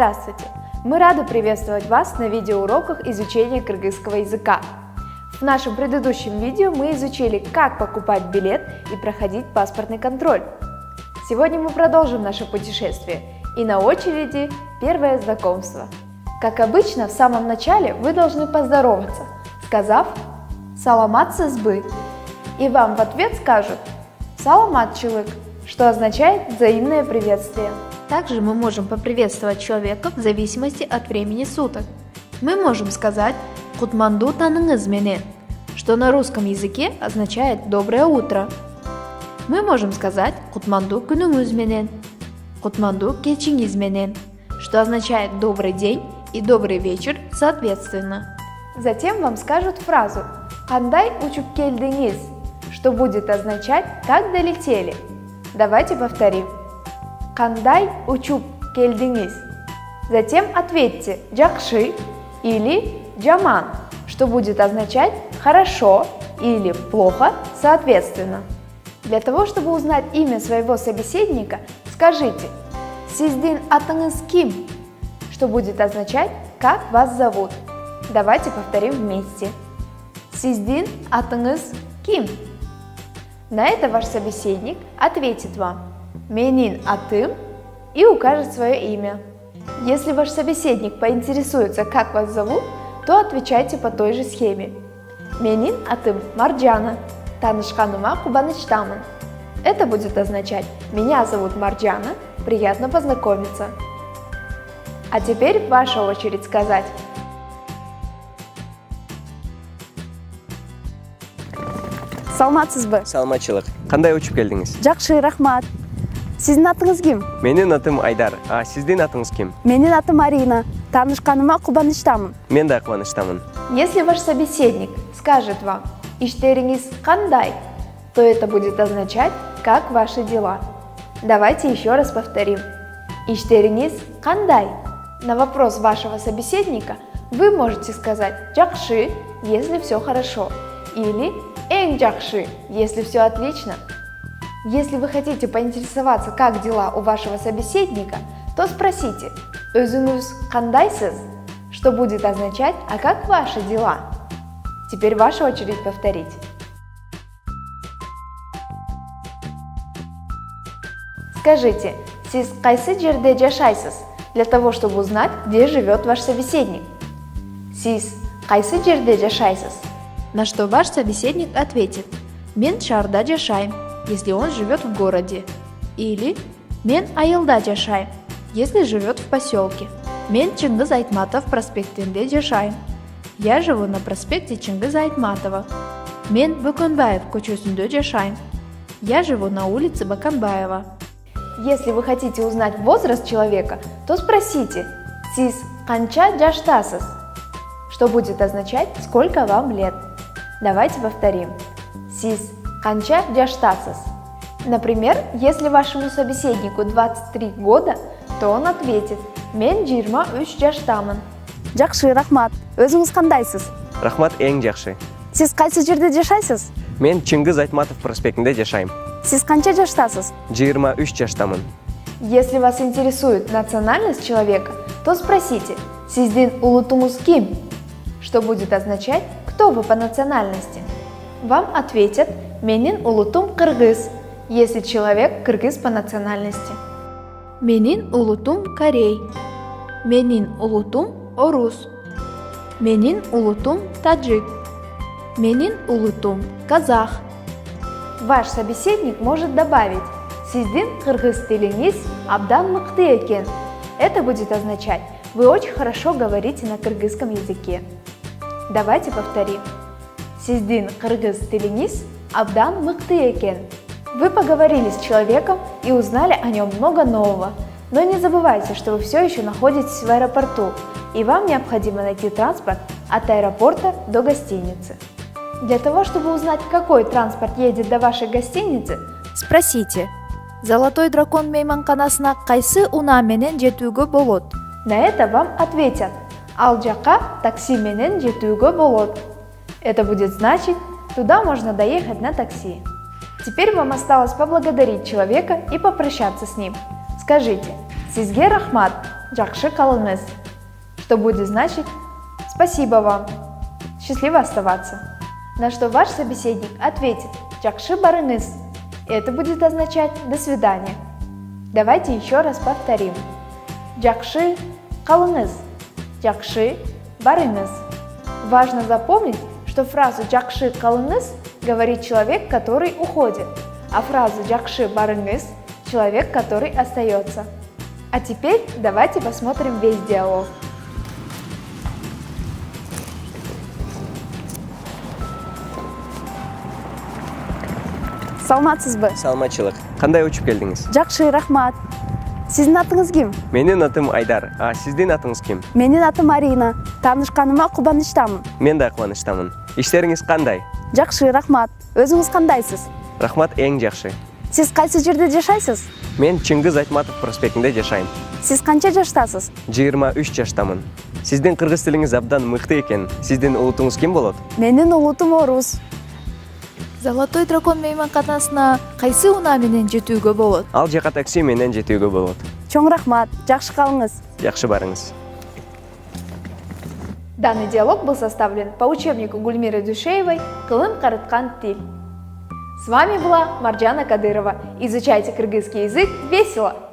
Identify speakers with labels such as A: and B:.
A: Здравствуйте! Мы рады приветствовать вас на видеоуроках изучения кыргызского языка. В нашем предыдущем видео мы изучили, как покупать билет и проходить паспортный контроль. Сегодня мы продолжим наше путешествие, и на очереди первое знакомство. Как обычно, в самом начале вы должны поздороваться, сказав «саламатсызбы», и вам в ответ скажут «саламатчылык», что означает взаимное приветствие. Также мы можем поприветствовать человека в зависимости от времени суток. Мы можем сказать «кутманду таныңыз менен», что на русском языке означает «доброе утро». Мы можем сказать «кутманду күнүңүз менен», «кутманду кечиңиз менен», что означает «добрый день» и «добрый вечер» соответственно. Затем вам скажут фразу «кандай учуп келдиңиз», что будет означать «как долетели». Давайте повторим. Кандай учуп келдиңиз. Затем ответьте «жакшы» или «жаман», что будет означать «хорошо» или «плохо» соответственно. Для того, чтобы узнать имя своего собеседника, скажите «сиздин атыңыз ким», что будет означать «как вас зовут». Давайте повторим вместе. «Сиздин атыңыз ким». На это ваш собеседник ответит вам «менин атым» и укажет свое имя. Если ваш собеседник поинтересуется, как вас зовут, то отвечайте по той же схеме. «Менин атым Марджана, таанышканыма кубанычтамын». Это будет означать «меня зовут Марджана, приятно познакомиться». А теперь ваша очередь сказать.
B: Саламатсызбы?
C: Саламатчылык. Кандай учуп келдиңиз?
B: Жакшы, рахмат. Сиздин атыңыз ким?
C: Менин атым Айдар. Сиздин атыңыз ким?
B: Менин атым Арина. Таанышканыма кубанычтамын.
C: Мен да кубанычтамын.
A: Если ваш собеседник скажет вам «иштериңиз кандай», то это будет означать «как ваши дела». Давайте еще раз повторим. «Иштериңиз кандай». На вопрос вашего собеседника вы можете сказать «жакшы», если все хорошо, или «эң жакшы», если все отлично. Если вы хотите поинтересоваться, как дела у вашего собеседника, то спросите «өзүңүз кандайсыз», что будет означать «а как ваши дела?». Теперь ваша очередь повторить. Скажите «сиз кайсы жерде жашайсыз», для того, чтобы узнать, где живет ваш собеседник. «Сиз кайсы жерде жашайсыз», на что ваш собеседник ответит «мен шаарда жашайм», если он живет в городе, или «мен айылда жашайм», если живет в поселке. «Мен Чыңгыз Айтматов проспектинде жашайм», я живу на проспекте Чыңгыза Айтматова. «Мен Бөкөнбаев көчөсүндө жашайм», я живу на улице Баканбаева. Если вы хотите узнать возраст человека, то спросите «сиз канча жаштасыз», что будет означать «сколько вам лет?». Давайте повторим. «Сиз канча жаштасыз». Например, если вашему собеседнику 23 года, то он ответит «мен 23 жаштамын».
B: Жакшы, рахмат. Өзүңүз кандайсыз?
C: Рахмат, эң жакшы.
B: Сиз кайсы жерде жашайсыз?
C: Мен Чыңгыз Айтматов проспектинде жашайм.
B: Сиз канча жаштасыз?
C: 23 жаштамын.
A: Если вас интересует национальность человека, то спросите «сиздин улутуңуз ким?», что будет означать «кто вы по национальности?». Вам ответят «менин улутум кыргыз», если человек кыргыз по национальности. «Менин улутум корей», «менин улутум орус», «менин улутум таджик», «менин улутум казах». Ваш собеседник может добавить «сиздин кыргыз тилиңиз абдан мыкты экен». Это будет означать «вы очень хорошо говорите на кыргызском языке». Давайте повторим. «Сиздин кыргыз тилиңиз абдан мыкты экен». Вы поговорили с человеком и узнали о нем много нового. Но не забывайте, что вы все еще находитесь в аэропорту, и вам необходимо найти транспорт от аэропорта до гостиницы. Для того, чтобы узнать, какой транспорт едет до вашей гостиницы, спросите «Золотой дракон мейманканасына кайсы унаа менен жетүүгө болот?». На это вам ответят «Ал жака такси менен жетүүгө болот». Это будет значить «туда можно доехать на такси». Теперь вам осталось поблагодарить человека и попрощаться с ним. Скажите «Сизге рахмат», «Жакшы калыңыз», что будет значить «спасибо вам», «счастливо оставаться». На что ваш собеседник ответит «Жакшы барыңыз», и это будет означать «до свидания». Давайте еще раз повторим. «Жакшы калыңыз», «Жакшы барыңыз». Важно запомнить, что фразу «Жакшы калыңыз» говорит человек, который уходит, а фразу «Жакшы барыңыз» – человек, который остается. А теперь давайте посмотрим весь диалог.
B: Саламатсызбы?
C: Саламатчылык. Кандай учуп келдиңиз?
B: Жакшы, рахмат. Сиздин атыңыз ким?
C: Менин атым Айдар. Сиздин атыңыз ким?
B: Менин атым Марина. Таанышканыма кубанычтамын.
C: Мен да кубанычтамын. Иштериңиз кандай?
B: Жакшы, рахмат. Өзүңүз кандайсыз?
C: Рахмат, эң жакшы.
B: Сиз кайсы жерде жашайсыз?
C: Мен Чыңгыз Айтматов проспектинде жашайм.
B: Сиз канча жаштасыз?
C: 23 жаштамын. Сиздин кыргыз тилиңиз абдан мыкты экен. Сиздин улутуңуз ким болот?
B: Менин улутум орус.
D: Золотой дракон мейманканасына кайсы унаа менен жетүүгө болот?
C: Ал жака такси менен жетүүгө болот.
B: Чоң рахмат. Жакшы калыңыз.
C: Жакшы барыңыз.
A: Данный диалог был составлен по учебнику Гульмиры Душеевой «Кылым карыткан тил». С вами была Марджана Кадырова. Изучайте кыргызский язык весело!